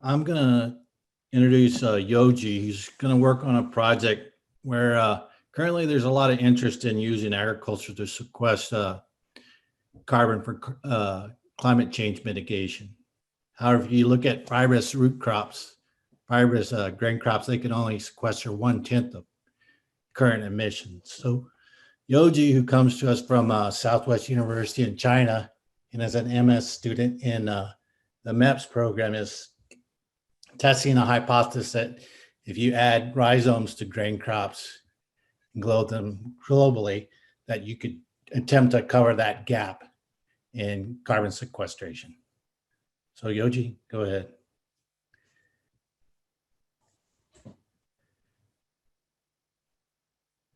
I'm going to introduce Yaojie. He's going to work on a project where currently there's a lot of interest in using agriculture to sequester carbon for climate change mitigation. However, if you look at fibrous root crops, fibrous grain crops, they can only sequester 1/10 of current emissions. So Yaojie, who comes to us from Southwest University in China and is an MS student in the MEPS program, is testing a hypothesis that if you add rhizomes to grain crops and grow them globally, that you could attempt to cover that gap in carbon sequestration. So Yaojie, go ahead.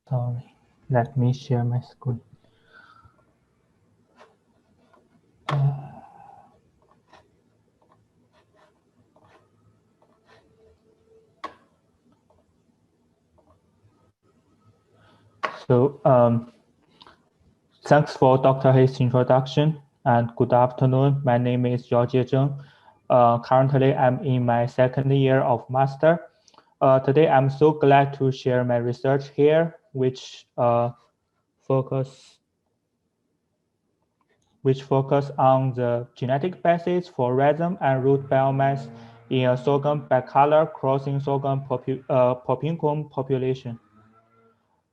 Sorry, let me share my screen. So thanks for Dr. Hayes' introduction, and good afternoon. My name is Yaojie Zheng. Currently, I'm in my second year of master. Today, I'm so glad to share my research here, which focus on the genetic basis for rhizome and root biomass in a sorghum bicolor crossing sorghum propinquum population.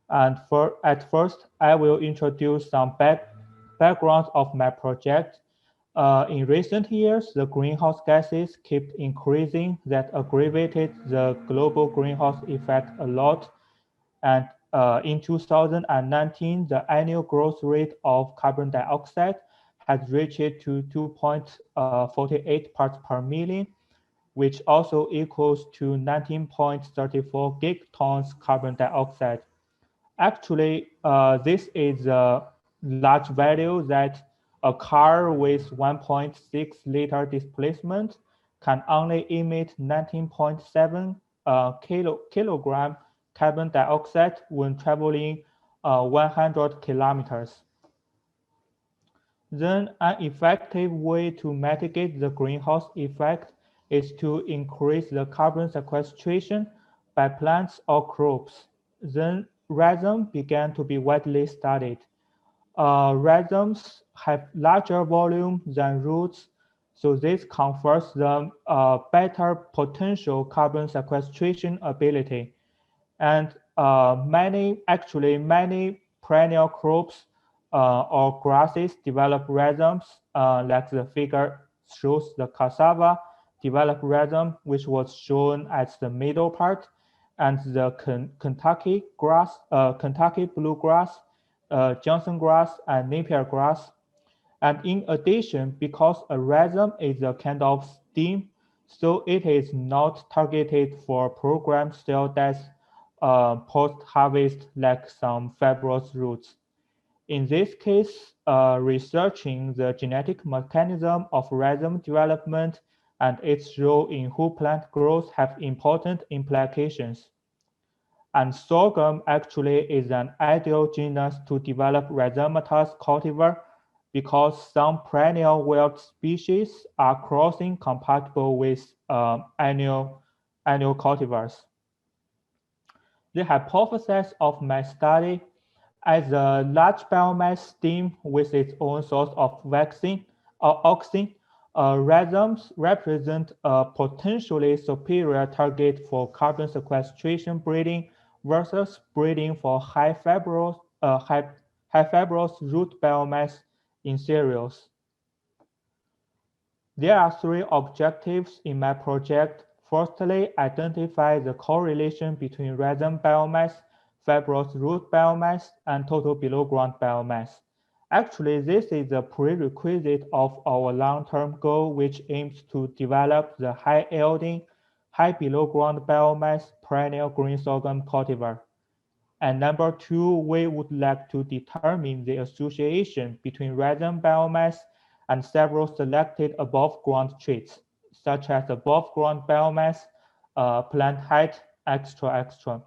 And at first, I will introduce some background of my project. In recent years, the greenhouse gases kept increasing that aggravated the global greenhouse effect a lot. And in 2019, the annual growth rate of carbon dioxide has reached to 2.48 parts per million, which also equals to 19.34 gigatons carbon dioxide. Actually, this is a large value that a car with 1.6 liter displacement can only emit 19.7 kilogram carbon dioxide when traveling 100 kilometers. Then an effective way to mitigate the greenhouse effect is to increase the carbon sequestration by plants or crops. Then rhizome began to be widely studied. Rhizomes have larger volume than roots, so this confers them better potential carbon sequestration ability. And many perennial crops or grasses develop rhizomes, like the figure shows the cassava develop rhizome, which was shown as the middle part, and the Kentucky grass, Kentucky bluegrass, Johnson grass, and Napier grass. And in addition, because a rhizome is a kind of stem, so it is not targeted for programmed cell death post-harvest like some fibrous roots. In this case, researching the genetic mechanism of rhizome development and its role in whole plant growth have important implications. And sorghum actually is an ideal genus to develop rhizomatous cultivar because some perennial wild species are crossing compatible with annual cultivars. The hypothesis of my study, as a large biomass stem with its own source of vaccine or auxin, rhizomes represent a potentially superior target for carbon sequestration breeding versus breeding for high fibrous root biomass in cereals. There are three objectives in my project. Firstly, identify the correlation between rhizome biomass, fibrous root biomass, and total below-ground biomass. Actually, this is a prerequisite of our long-term goal, which aims to develop the high-yielding, high below-ground biomass perennial green sorghum cultivar. And number two, we would like to determine the association between rhizome biomass and several selected above-ground traits, such as above-ground biomass, plant height, etc.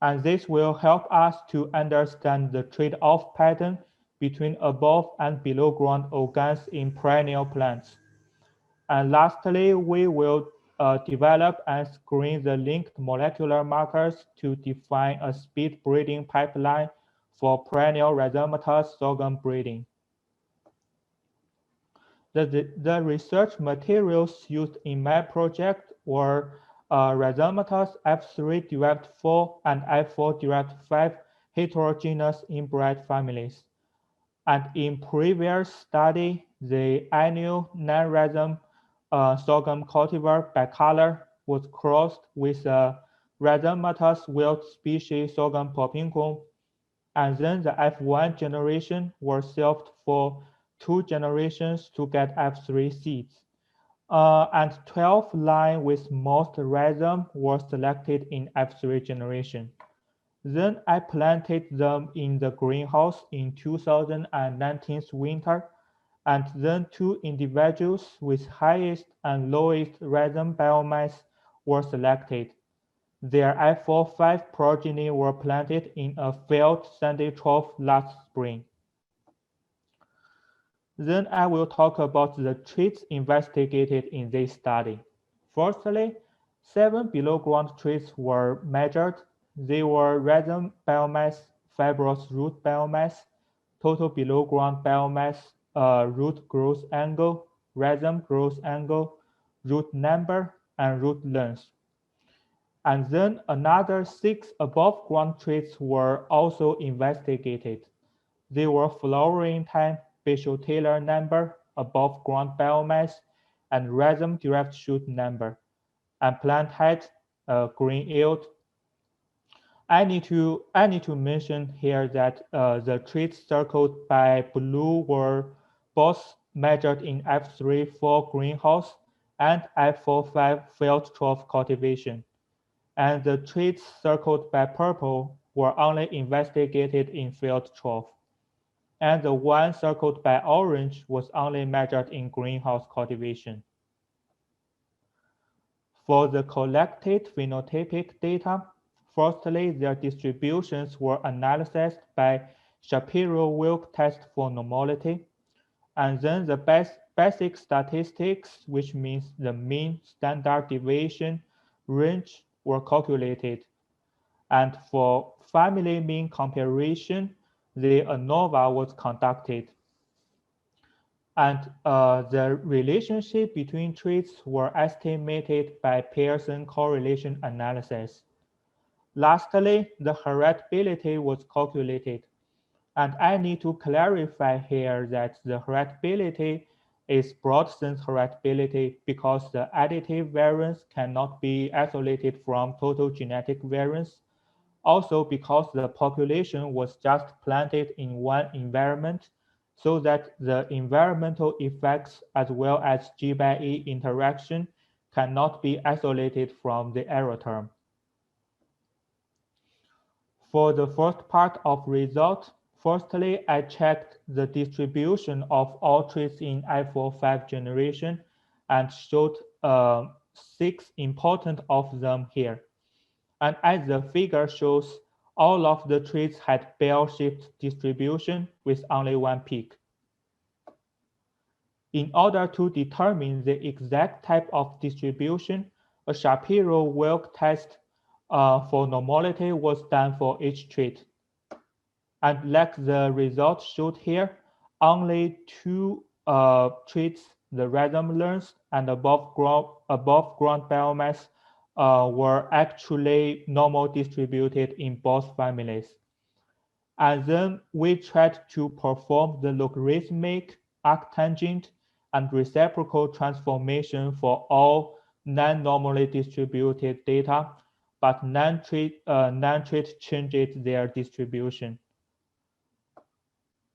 And this will help us to understand the trade-off pattern between above and below-ground organs in perennial plants. And lastly, we will develop and screen the linked molecular markers to define a speed breeding pipeline for perennial rhizomatous sorghum breeding. The research materials used in my project were rhizomatous F3-derived 4 and F4-derived 5 heterogeneous inbred families. And in previous study, the annual non-rhizome sorghum cultivar bicolor was crossed with a rhizomatous wild species sorghum propinquum, and then the F1 generation was saved for 2 generations to get F3 seeds. And 12 lines with most rhizome were selected in F3 generation. Then I planted them in the greenhouse in 2019 winter, and then 2 individuals with highest and lowest rhizome biomass were selected. Their F45 progeny were planted in a failed sandy trough last spring. Then I will talk about the traits investigated in this study. Firstly, 7 below-ground traits were measured. They were rhizome biomass, fibrous root biomass, total below-ground biomass, root growth angle, rhizome growth angle, root number, and root length. And then another 6 above-ground traits were also investigated. They were flowering time, basal Taylor number, above-ground biomass, and rhizome-derived shoot number, and plant height, green yield. I need to mention here that the traits circled by blue were both measured in F3-4 greenhouse and F4-5 field trough cultivation, and the traits circled by purple were only investigated in field trough, and the one circled by orange was only measured in greenhouse cultivation. For the collected phenotypic data, firstly, their distributions were analyzed by Shapiro-Wilk test for normality, and then the basic statistics, which means the mean standard deviation range, were calculated. And for family mean comparison, the ANOVA was conducted. And the relationship between traits were estimated by Pearson correlation analysis. Lastly, the heritability was calculated. And I need to clarify here that the heritability is broad sense heritability because the additive variance cannot be isolated from total genetic variance. Also because the population was just planted in one environment, so that the environmental effects as well as G by E interaction cannot be isolated from the error term. For the first part of result, firstly, I checked the distribution of all traits in I45 generation and showed 6 important of them here. And as the figure shows, all of the traits had bell-shaped distribution with only one peak. In order to determine the exact type of distribution, a Shapiro-Wilk test for normality was done for each trait. And like the result showed here, only 2 traits, the rhizome length and above ground biomass, were actually normal distributed in both families. And then we tried to perform the logarithmic, arctangent, and reciprocal transformation for all non-normally distributed data, but non-trait changed their distribution.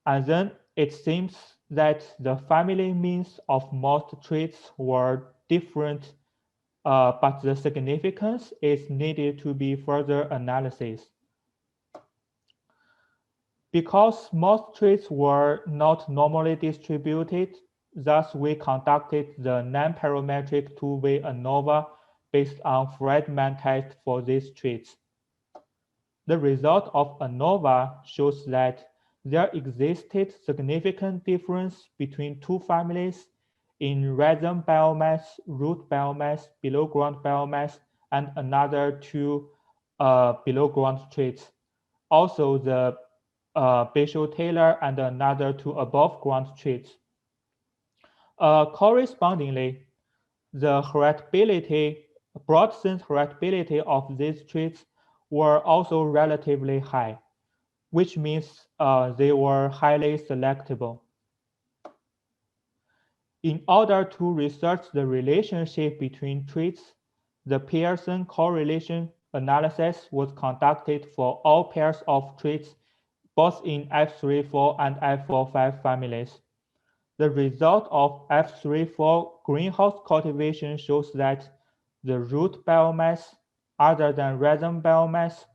And then it seems that the family means of most traits were different, but the significance is needed to be further analysis. Because most traits were not normally distributed, thus we conducted the non-parametric two-way ANOVA based on Friedman test for these traits. The result of ANOVA shows that there existed significant difference between 2 families in rhizome biomass, root biomass, below ground biomass, and another 2 below ground traits. Also the basal tailor and another 2 above ground traits. Correspondingly, the heritability, broad sense heritability of these traits were also relatively high, which means they were highly selectable. In order to research the relationship between traits, the Pearson correlation analysis was conducted for all pairs of traits, both in F34 and F45 families. The result of F34 greenhouse cultivation shows that the root biomass, other than rhizome biomass,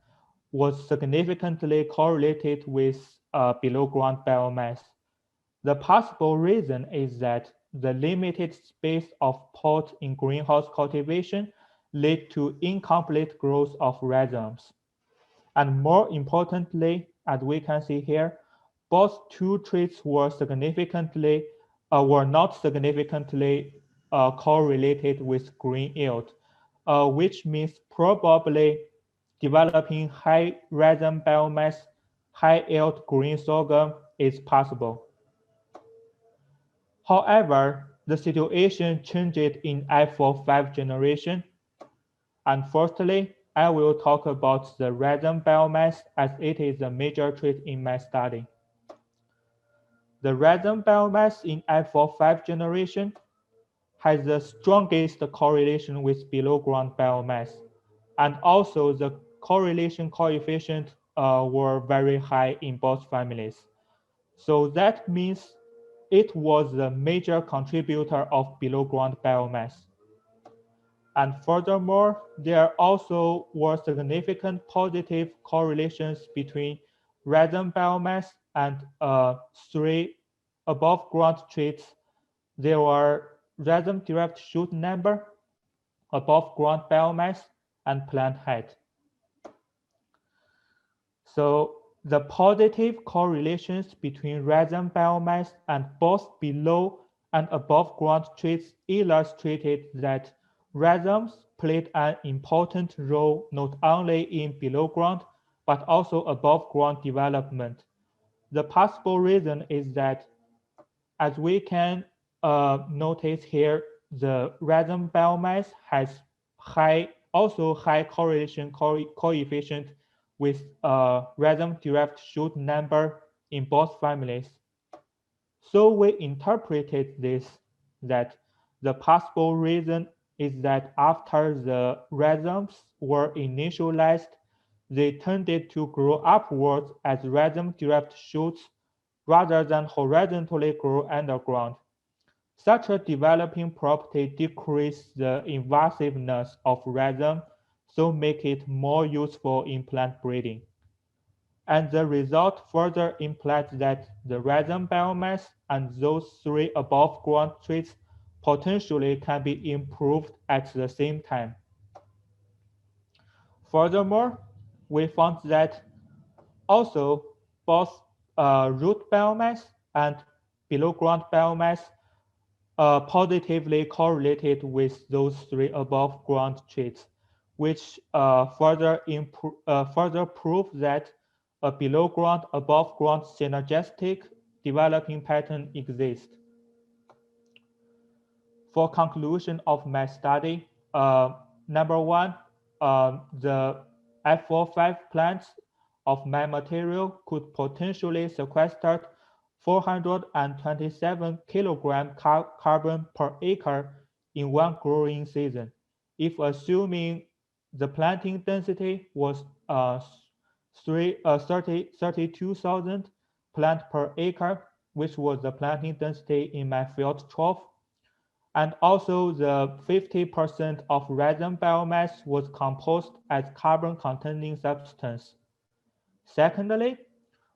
was significantly correlated with below ground biomass. The possible reason is that the limited space of pot in greenhouse cultivation led to incomplete growth of rhizomes. And more importantly, as we can see here, both 2 traits were not significantly correlated with green yield, which means probably developing high rhizome biomass, high yield green sorghum is possible. However, the situation changed in F45 generation. And firstly, I will talk about the rhizome biomass as it is a major trait in my study. The rhizome biomass in F45 generation has the strongest correlation with below ground biomass. And also the correlation coefficient were very high in both families. So that means it was the major contributor of below ground biomass. And furthermore, there also were significant positive correlations between rhizome biomass and 3 above ground traits. There were rhizome-derived shoot number, above ground biomass, and plant height. So the positive correlations between rhizome biomass and both below and above ground traits illustrated that rhizomes played an important role not only in below ground but also above ground development. The possible reason is that, as we can notice here, the rhizome biomass has also high correlation coefficient with rhizome-derived shoot number in both families. So we interpreted this that the possible reason is that after the rhizomes were initialized, they tended to grow upwards as rhizome-derived shoots rather than horizontally grow underground. Such a developing property decreases the invasiveness of rhizome, so make it more useful in plant breeding. And the result further implies that the rhizome biomass and those 3 above ground traits potentially can be improved at the same time. Furthermore, we found that also both root biomass and below ground biomass positively correlated with those 3 above ground traits, which further prove that a below ground, above ground synergistic developing pattern exists. For conclusion of my study, number 1, the F45 plants of my material could potentially sequester 427 kilogram carbon per acre in one growing season, if assuming the planting density was 32,000 plant per acre, which was the planting density in my field trough. And also the 50% of rhizome biomass was composed as carbon-containing substance. Secondly,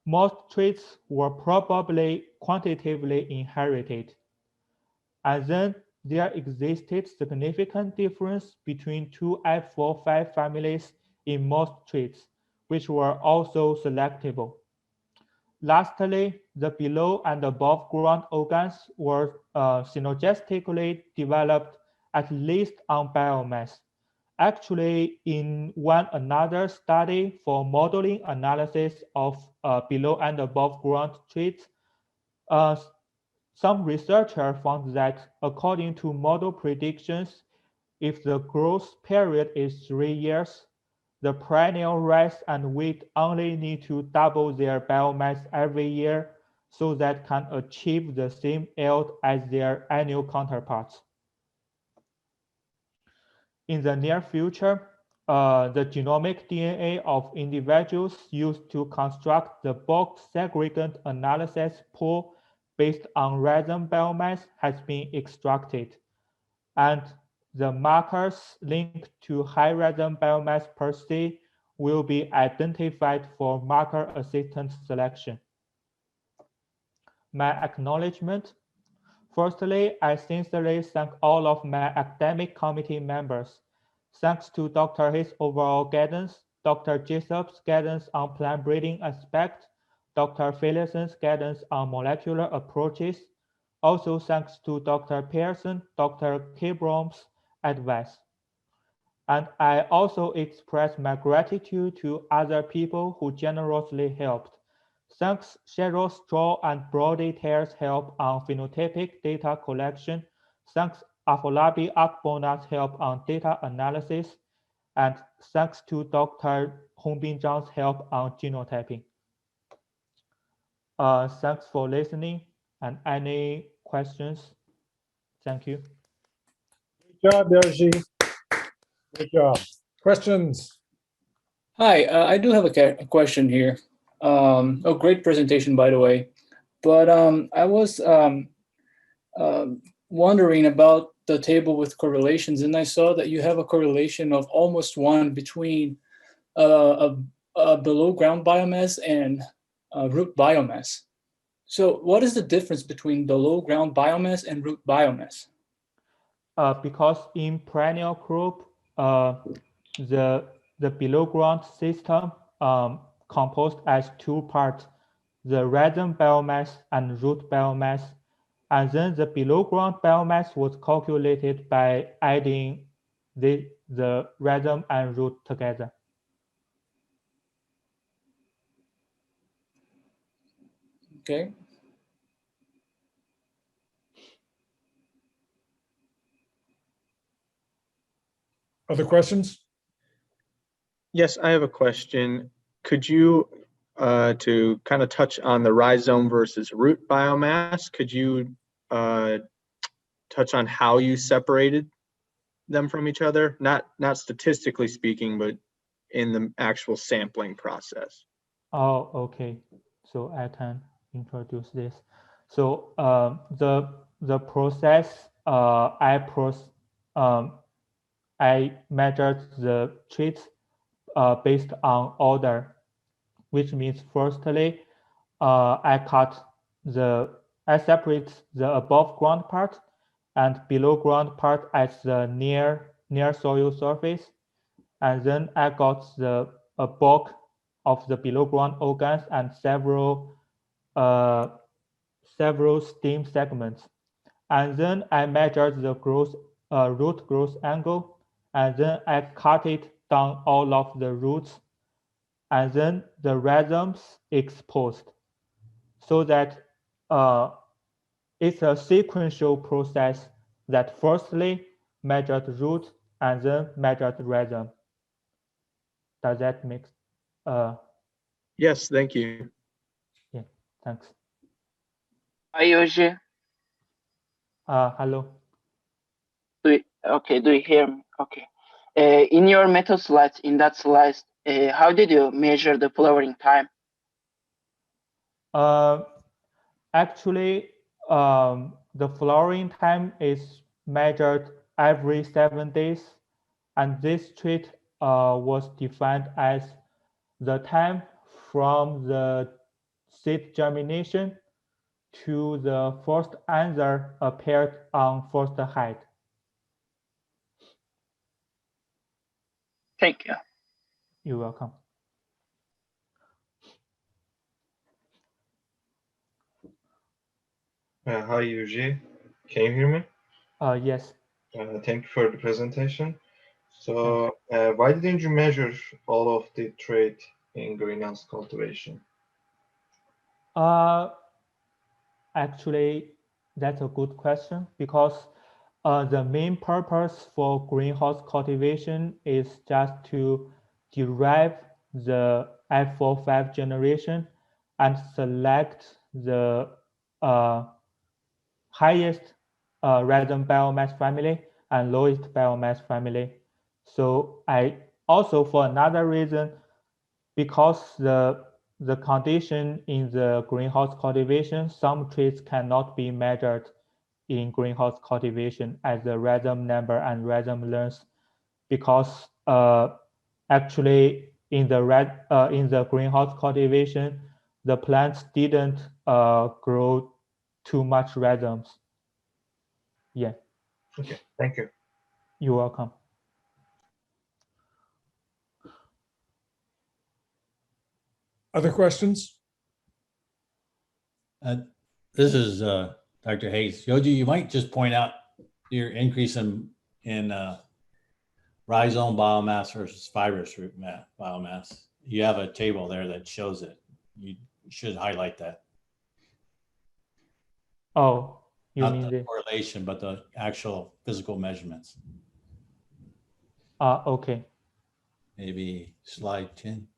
most traits were probably quantitatively inherited. And then there existed significant difference between 2 F45 families in most traits, which were also selectable. Lastly, the below and above ground organs were synergistically developed at least on biomass. Actually, in one another study for modeling analysis of below and above ground traits, some researchers found that according to model predictions, if the growth period is 3 years, the perennial rice and wheat only need to double their biomass every year so that can achieve the same yield as their annual counterparts. In the near future, the genomic DNA of individuals used to construct the bulk segregant analysis pool based on rhizome biomass has been extracted, and the markers linked to high rhizome biomass per se will be identified for marker assistant selection. My acknowledgement. Firstly, I sincerely thank all of my academic committee members. Thanks to Dr. His overall guidance, Dr. Jessup's guidance on plant breeding aspect, Dr. Philipson's guidance on molecular approaches. Also thanks to Dr. Pearson, Dr. Kibrom's advice. And I also express my gratitude to other people who generously helped. Thanks Cheryl Straw and Brody Taylor's help on phenotypic data collection. Thanks Afolabi Akbona's help on data analysis. And thanks to Dr. Hongbin Zhang's help on genotyping. Thanks for listening, and any questions? Thank you. Good job, Yaojie. Good job. Questions? Hi, I do have a question here. Great presentation, by the way. But I was wondering about the table with correlations, and I saw that you have a correlation of almost 1 between a below ground biomass and root biomass. So what is the difference between below ground biomass and root biomass? Because in perennial crop, the below ground system composed as 2 parts, the rhizome biomass and root biomass. And then the below ground biomass was calculated by adding the rhizome and root together. Okay. Other questions? Yes, I have a question. Could you, to kind of touch on the rhizome versus root biomass, could you touch on how you separated them from each other? Not statistically speaking, but in the actual sampling process. Oh, okay. So I can introduce this. So the process I measured the traits based on order, which means firstly, I separate the above ground part and below ground part as the near soil surface, and then I got a bulk of the below ground organs and several stem segments, and then I measured the root growth angle, and then I cut it down all of the roots, and then the rhizomes exposed, so that it's a sequential process that firstly measured root and then measured rhizome. Does that make Yes, thank you. Yeah, thanks. Hi, Yaojie. Hello. Do you hear me? Okay. In your method slides, in that slide, how did you measure the flowering time? Actually, the flowering time is measured every 7 days, and this trait was defined as the time from the seed germination to the first anther appeared on first head. Thank you. You're welcome. Hi, Yaojie. Can you hear me? Yes. Thank you for the presentation. So, why didn't you measure all of the trait in greenhouse cultivation? Actually, that's a good question because the main purpose for greenhouse cultivation is just to derive the F45 generation and select the highest rhizome biomass family and lowest biomass family. So I also, for another reason, because the condition in the greenhouse cultivation, some traits cannot be measured in greenhouse cultivation as the rhizome number and rhizome length, because actually in the greenhouse cultivation, the plants didn't grow too much rhizomes. Yeah. Okay, thank you. You're welcome. Other questions? This is Dr. Hayes. Yaojie, you might just point out your increase in rhizome biomass versus fibrous root biomass. You have a table there that shows it. You should highlight that. Oh, you Not mean the correlation, but the actual physical measurements. okay. Maybe slide 10.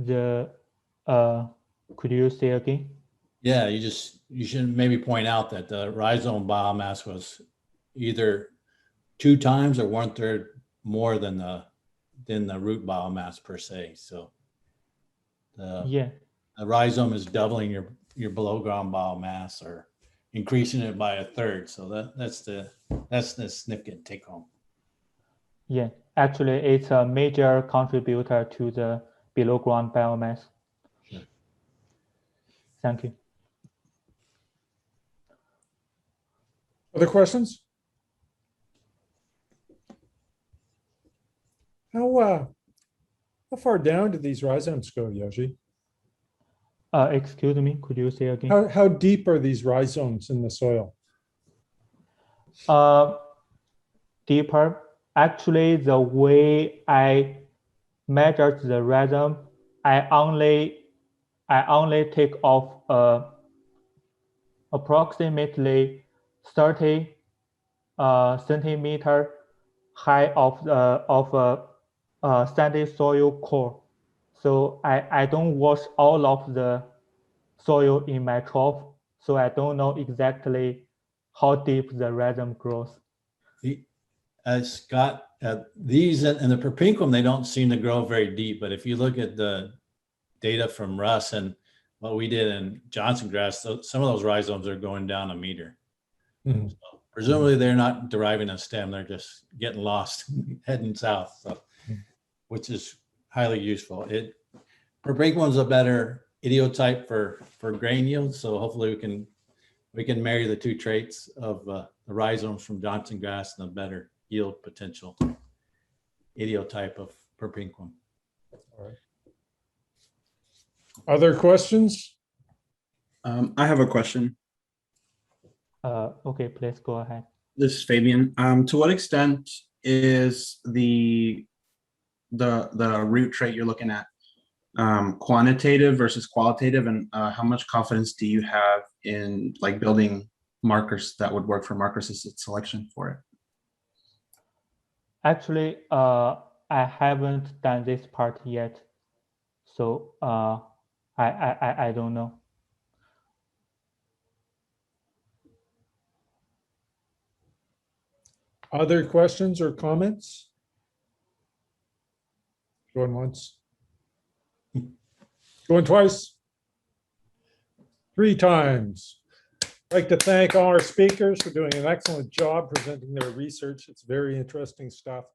Could you say again? Yeah, you should maybe point out that the rhizome biomass was either 2 times or 1/3 more than the root biomass per se. So Yeah. the rhizome is doubling your below ground biomass or increasing it by 1/3. So that's the significant take home. Yeah, actually, it's a major contributor to the below ground biomass. Sure. Thank you. Other questions? How far down do these rhizomes go, Yaojie? Excuse me, could you say again? How deep are these rhizomes in the soil? Deeper. Actually, the way I measured the rhizome, I only take off approximately 30 centimeter high of sandy soil core. So I don't wash all of the soil in my trough, so I don't know exactly how deep the rhizome grows. Scott, these and the propinquum, they don't seem to grow very deep. But if you look at the data from Russ and what we did in Johnson grass, some of those rhizomes are going down 1 meter. Mhm. So presumably they're not deriving a stem; they're just getting lost, heading south. So, which is highly useful. Propinquum's a better idiotype for grain yield. So hopefully we can marry the 2 traits of the rhizomes from Johnson grass and a better yield potential idiotype of propinquum. All right. Other questions? I have a question. Okay, please go ahead. This is Fabian. To what extent is the root trait you're looking at quantitative versus qualitative, and how much confidence do you have in like building markers that would work for marker-assisted selection for it? Actually, I haven't done this part yet, so I don't know. Other questions or comments? Going once. Going twice. 3 times. I'd like to thank all our speakers for doing an excellent job presenting their research. It's very interesting stuff.